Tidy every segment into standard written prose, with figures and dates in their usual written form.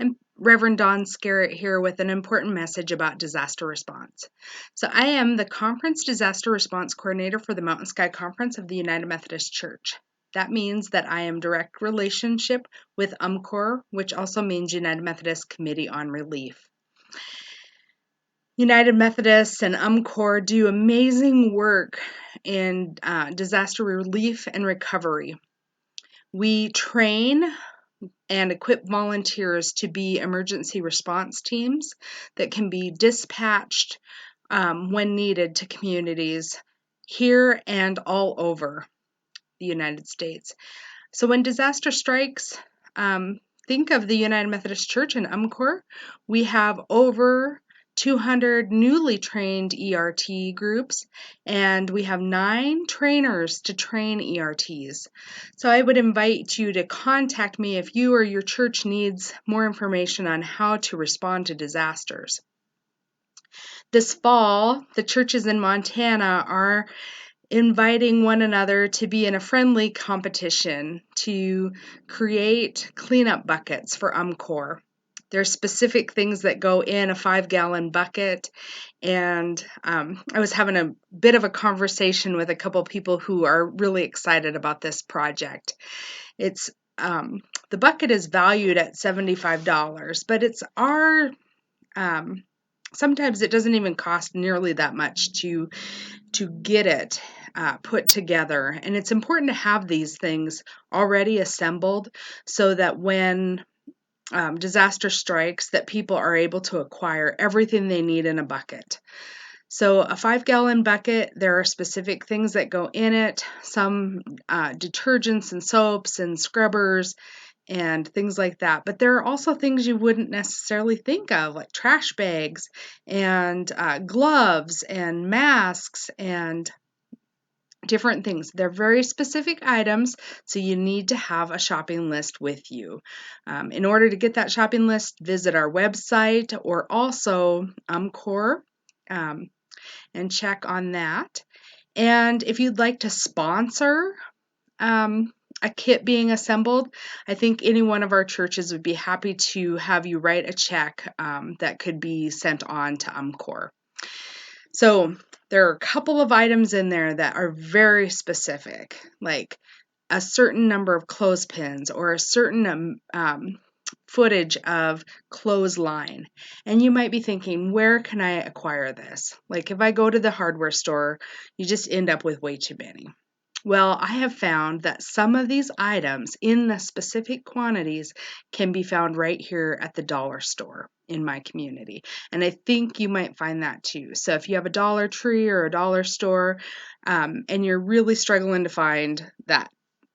I'm Reverend Dawn Scarrett here with an important message about disaster response. So, I am the Conference Disaster Response Coordinator for the Mountain Sky Conference of the United Methodist Church. That means that I am direct relationship with UMCOR, which also means United Methodist Committee on Relief. United Methodists and UMCOR do amazing work in disaster relief and recovery. We train and equip volunteers to be emergency response teams that can be dispatched when needed to communities here and all over the United States. So when disaster strikes, think of the United Methodist Church in UMCOR. We have over 200 newly trained ERT groups, and we have 9 trainers to train ERTs. So I would invite you to contact me if you or your church needs more information on how to respond to disasters. This fall, the churches in Montana are inviting one another to be in a friendly competition to create cleanup buckets for UMCOR. There's specific things that go in a 5-gallon bucket, and I was having a bit of a conversation with a couple people who are really excited about this project. It's the bucket is valued at $75, but it's our sometimes it doesn't even cost nearly that much to get it put together. And it's important to have these things already assembled so that when disaster strikes, that people are able to acquire everything they need in a bucket. So a 5-gallon bucket, there are specific things that go in it, some detergents and soaps and scrubbers and things like that. But there are also things you wouldn't necessarily think of, like trash bags and gloves and masks and different things. They're very specific items, so you need to have a shopping list with you. In order to get that shopping list, visit our website or also UMCOR and check on that. And if you'd like to sponsor a kit being assembled, I think any one of our churches would be happy to have you write a check that could be sent on to UMCOR. So there are a couple of items in there that are very specific, like a certain number of clothespins or a certain footage of clothesline. And you might be thinking, where can I acquire this? Like if I go to the hardware store, you just end up with way too many. Well, I have found that some of these items in the specific quantities can be found right here at the dollar store in my community. And I think you might find that too. So if you have a Dollar Tree or a dollar store and you're really struggling to find that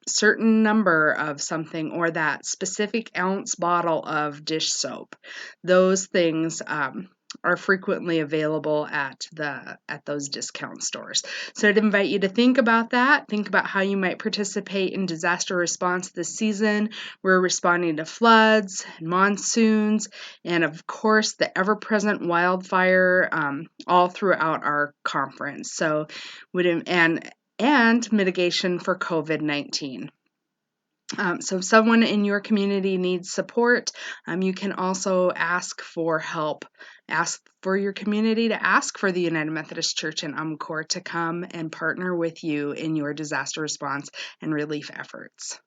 certain number of something or that specific ounce bottle of dish soap, those things are frequently available at those discount stores. So I'd invite you to think about that. Think about how you might participate in disaster response this season. We're responding to floods, monsoons, and of course the ever-present wildfire all throughout our conference. So and mitigation for COVID-19. So if someone in your community needs support, you can also ask for help. Ask for your community to ask for the United Methodist Church and UMCOR to come and partner with you in your disaster response and relief efforts.